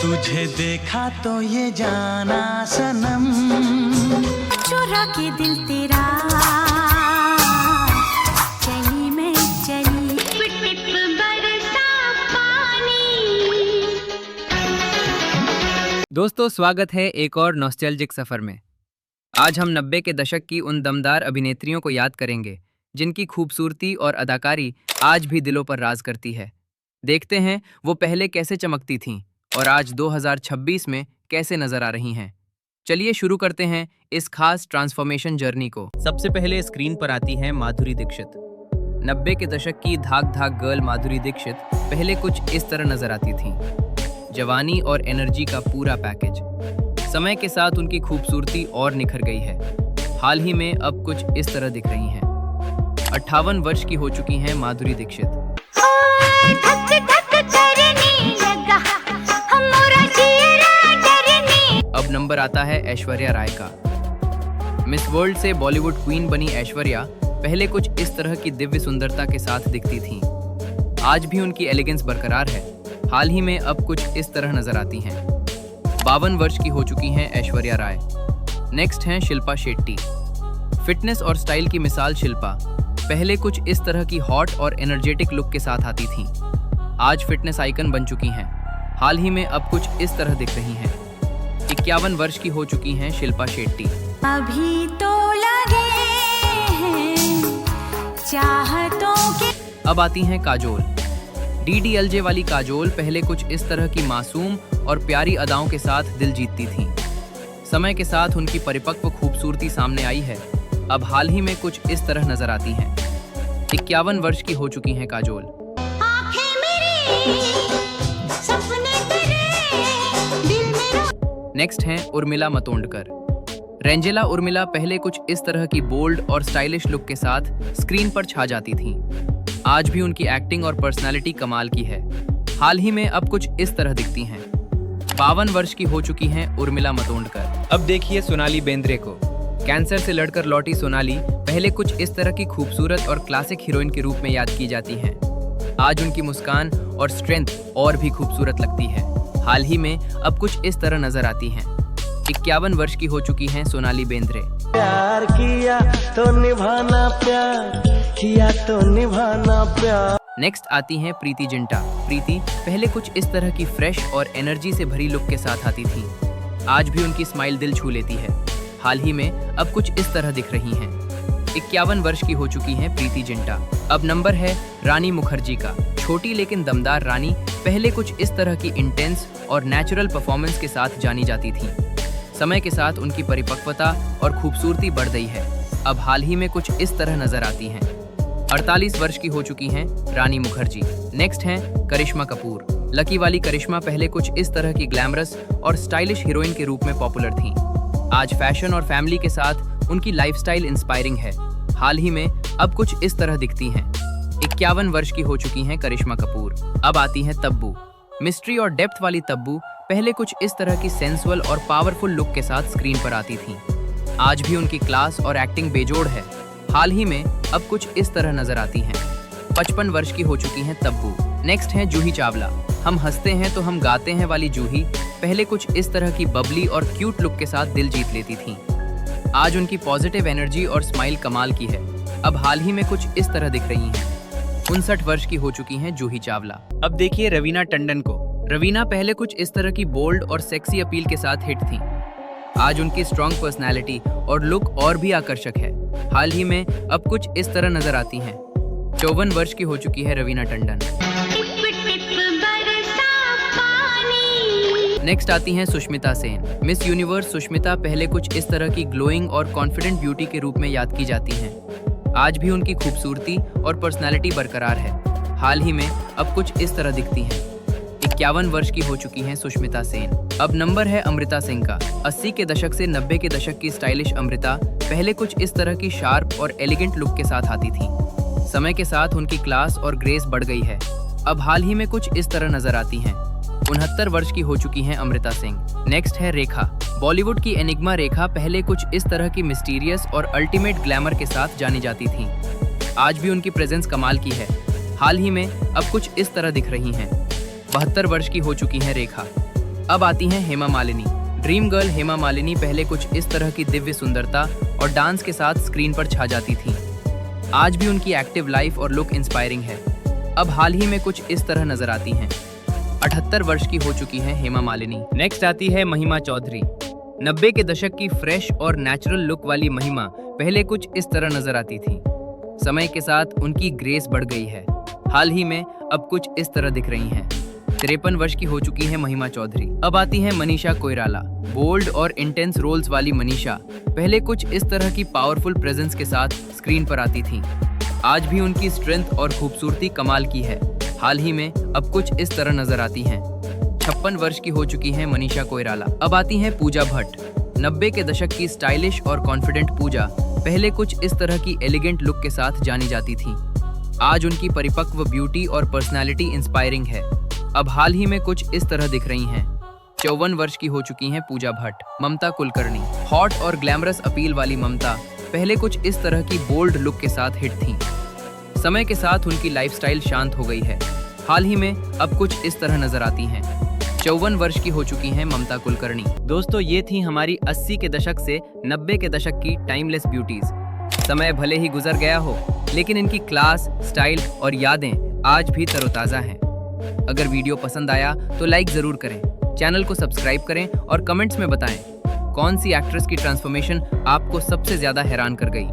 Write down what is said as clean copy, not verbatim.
तुझे देखा तो ये जाना सनम, चुरा के दिल तेरा चली मैं चली, बरसा पानी। दोस्तों, स्वागत है एक और नॉस्टैल्जिक सफर में। आज हम 90 के दशक की उन दमदार अभिनेत्रियों को याद करेंगे जिनकी खूबसूरती और अदाकारी आज भी दिलों पर राज करती है। देखते हैं वो पहले कैसे चमकती थीं और आज 2026 में कैसे नजर आ रही हैं। चलिए शुरू करते हैं इस खास ट्रांसफॉर्मेशन जर्नी को। सबसे पहले स्क्रीन पर आती हैं माधुरी दीक्षित। 90 के दशक की धाक धाक गर्ल माधुरी दीक्षित पहले कुछ इस तरह नजर आती थीं। जवानी और एनर्जी का पूरा पैकेज। समय के साथ उनकी खूबसूरती और निखर गई है। हाल ही में अब कुछ इस तरह दिख रही हैं। 58 वर्ष की हो चुकी हैं माधुरी दीक्षित। अब नंबर आता है ऐश्वर्या राय का। मिस वर्ल्ड से बॉलीवुड क्वीन बनी ऐश्वर्या पहले कुछ इस तरह की दिव्य सुंदरता के साथ दिखती थीं। आज भी उनकी एलिगेंस बरकरार है। हाल ही में अब कुछ इस तरह नजर आती हैं। 52 वर्ष की हो चुकी हैं ऐश्वर्या राय। नेक्स्ट हैं शिल्पा शेट्टी। फिटनेस और स्टाइल की मिसाल शिल्पा पहले कुछ इस तरह की हॉट और एनर्जेटिक लुक के साथ आती थीं। आज फिटनेस आइकन बन चुकी हैं। हाल ही में अब कुछ इस तरह दिख रही हैं। 51 वर्ष की हो चुकी हैं शिल्पा शेट्टी। अभी तो लगे हैं चाहतों के। अब आती हैं काजोल। DDLJ वाली काजोल पहले कुछ इस तरह की मासूम और प्यारी अदाओं के साथ दिल जीतती थीं। समय के साथ उनकी परिपक्व खूबसूरती सामने आई है। अब हाल ही में कुछ इस तरह नजर आती हैं। 51 वर्ष की हो चुकी हैं काजोल। नेक्स्ट हैं उर्मिला मातोंडकर। रेंजेला उर्मिला पहले कुछ इस तरह की बोल्ड और स्टाइलिश लुक के साथ स्क्रीन पर छा जाती थीं। आज भी उनकी एक्टिंग और पर्सनालिटी कमाल की है। हाल ही में अब कुछ इस तरह दिखती हैं। 52 वर्ष की हो चुकी हैं उर्मिला मातोंडकर। अब देखिए सोनाली बेंद्रे को। कैंसर से लड़कर लौटी सोनाली पहले कुछ इस तरह की खूबसूरत और क्लासिक हीरोइन के रूप में याद की जाती हैं। आज उनकी मुस्कान और स्ट्रेंथ और भी खूबसूरत लगती है। हाल ही में अब कुछ इस तरह नजर आती हैं। 51 वर्ष की हो चुकी हैं सोनाली बेंद्रे। प्यार किया तो निभाना प्यार, किया तो निभाना प्यार। नेक्स्ट आती हैं प्रीति जिंटा। प्रीति पहले कुछ इस तरह की फ्रेश और एनर्जी से भरी लुक के साथ आती थी। आज भी उनकी स्माइल दिल छू लेती है। हाल ही में अब कुछ इस तरह दिख रही हैं। 51 वर्ष की हो चुकी हैं प्रीति जिंटा। अब नंबर है रानी मुखर्जी का। छोटी लेकिन दमदार रानी पहले कुछ इस तरह की इंटेंस और नेचुरल परफॉर्मेंस के साथ जानी जाती थी। समय के साथ उनकी परिपक्वता और खूबसूरती बढ़ गई है। अब हाल ही में कुछ इस तरह नजर आती हैं। 48 वर्ष की हो चुकी हैं रानी मुखर्जी। नेक्स्ट हैं करिश्मा कपूर। लकी वाली करिश्मा पहले कुछ इस तरह की ग्लैमरस और स्टाइलिश हीरोइन के रूप में पॉपुलर थीं। आज फैशन और फैमिली के साथ उनकी लाइफस्टाइल इंस्पायरिंग है। हाल ही में अब कुछ इस तरह दिखती हैं। 51 वर्ष की हो चुकी हैं करिश्मा कपूर। अब आती हैं तब्बू। मिस्ट्री और डेप्थ वाली तब्बू पहले कुछ इस तरह की सेंसुअल और पावरफुल लुक के साथ स्क्रीन पर आती थीं। आज भी उनकी क्लास और एक्टिंग बेजोड़ है। हाल ही में अब कुछ इस तरह नजर आती हैं। 55 वर्ष की हो चुकी हैं तब्बू। नेक्स्ट हैं जूही चावला। हम हंसते हैं तो हम गाते हैं वाली जूही पहले कुछ इस तरह की बबली और क्यूट लुक के साथ दिल जीत लेती थीं। आज उनकी पॉजिटिव एनर्जी और स्माइल कमाल की है। अब हाल ही में कुछ इस तरह दिख रही हैं। 59 वर्ष की हो चुकी हैं जूही चावला। अब देखिए रवीना टंडन को। रवीना पहले कुछ इस तरह की बोल्ड और सेक्सी अपील के साथ हिट थीं। आज उनकी स्ट्रॉन्ग पर्सनैलिटी और लुक और भी आकर्षक है। हाल ही में अब कुछ इस तरह नजर आती हैं। 54 वर्ष की हो चुकी है रवीना टंडन। नेक्स्ट आती हैं सुष्मिता सेन। मिस यूनिवर्स सुष्मिता पहले कुछ इस तरह की ग्लोइंग और कॉन्फिडेंट ब्यूटी के रूप में याद की जाती हैं। आज भी उनकी खूबसूरती और पर्सनालिटी बरकरार है। हाल ही में अब कुछ इस तरह दिखती हैं। 51 वर्ष की हो चुकी हैं सुष्मिता सेन। अब नंबर है अमृता सिंह का। 80 के दशक से 90 के दशक की स्टाइलिश अमृता पहले कुछ इस तरह की शार्प और एलिगेंट लुक के साथ आती थी। समय के साथ उनकी क्लास और ग्रेस बढ़ गई है। अब हाल ही में कुछ इस तरह नजर आती हैं। 69 वर्ष की हो चुकी हैं अमृता सिंह। नेक्स्ट है रेखा। बॉलीवुड की एनिग्मा रेखा पहले कुछ इस तरह की मिस्टीरियस और अल्टीमेट ग्लैमर के साथ जानी जाती थीं। आज भी उनकी प्रेजेंस कमाल की है। हाल ही में अब कुछ इस तरह दिख रही हैं। 72 वर्ष की हो चुकी हैं रेखा। अब आती हैं हेमा मालिनी। ड्रीम गर्ल हेमा मालिनी पहले कुछ इस तरह की दिव्य सुंदरता और डांस के साथ स्क्रीन पर छा जाती थी। आज भी उनकी एक्टिव लाइफ और लुक इंस्पायरिंग है। अब हाल ही में कुछ इस तरह नजर आती हैं। 78 वर्ष की हो चुकी हैं हेमा मालिनी। नेक्स्ट आती है महिमा चौधरी। 90 के दशक की फ्रेश और नेचुरल लुक वाली महिमा पहले कुछ इस तरह नजर आती थी। समय के साथ उनकी ग्रेस बढ़ गई है। हाल ही में अब कुछ इस तरह दिख रही हैं। 53 वर्ष की हो चुकी है महिमा चौधरी। अब आती है मनीषा कोइराला। बोल्ड और इंटेंस रोल्स वाली मनीषा पहले कुछ इस तरह की पावरफुल प्रेजेंस के साथ स्क्रीन पर आती थी। आज भी उनकी स्ट्रेंथ और खूबसूरती कमाल की है। हाल ही में अब कुछ इस तरह नजर आती हैं। 56 वर्ष की हो चुकी हैं मनीषा कोइराला। अब आती हैं पूजा भट्ट। 90 के दशक की स्टाइलिश और कॉन्फिडेंट पूजा पहले कुछ इस तरह की एलिगेंट लुक के साथ जानी जाती थी। आज उनकी परिपक्व ब्यूटी और पर्सनालिटी इंस्पायरिंग है। अब हाल ही में कुछ इस तरह दिख रही हैं। 54 वर्ष की हो चुकी हैं पूजा भट्ट। ममता कुलकर्णी। हॉट और ग्लैमरस अपील वाली ममता पहले कुछ इस तरह की बोल्ड लुक के साथ हिट थीं। समय के साथ उनकी लाइफस्टाइल शांत हो गई है। हाल ही में अब कुछ इस तरह नजर आती हैं। 54 वर्ष की हो चुकी हैं ममता कुलकर्णी। दोस्तों, ये थी हमारी 80 के दशक से 90 के दशक की टाइमलेस ब्यूटीज। समय भले ही गुजर गया हो, लेकिन इनकी क्लास, स्टाइल और यादें आज भी तरोताज़ा हैं। अगर वीडियो पसंद आया तो लाइक ज़रूर करें, चैनल को सब्सक्राइब करें और कमेंट्स में बताएं कौन सी एक्ट्रेस की ट्रांसफॉर्मेशन आपको सबसे ज़्यादा हैरान कर गई।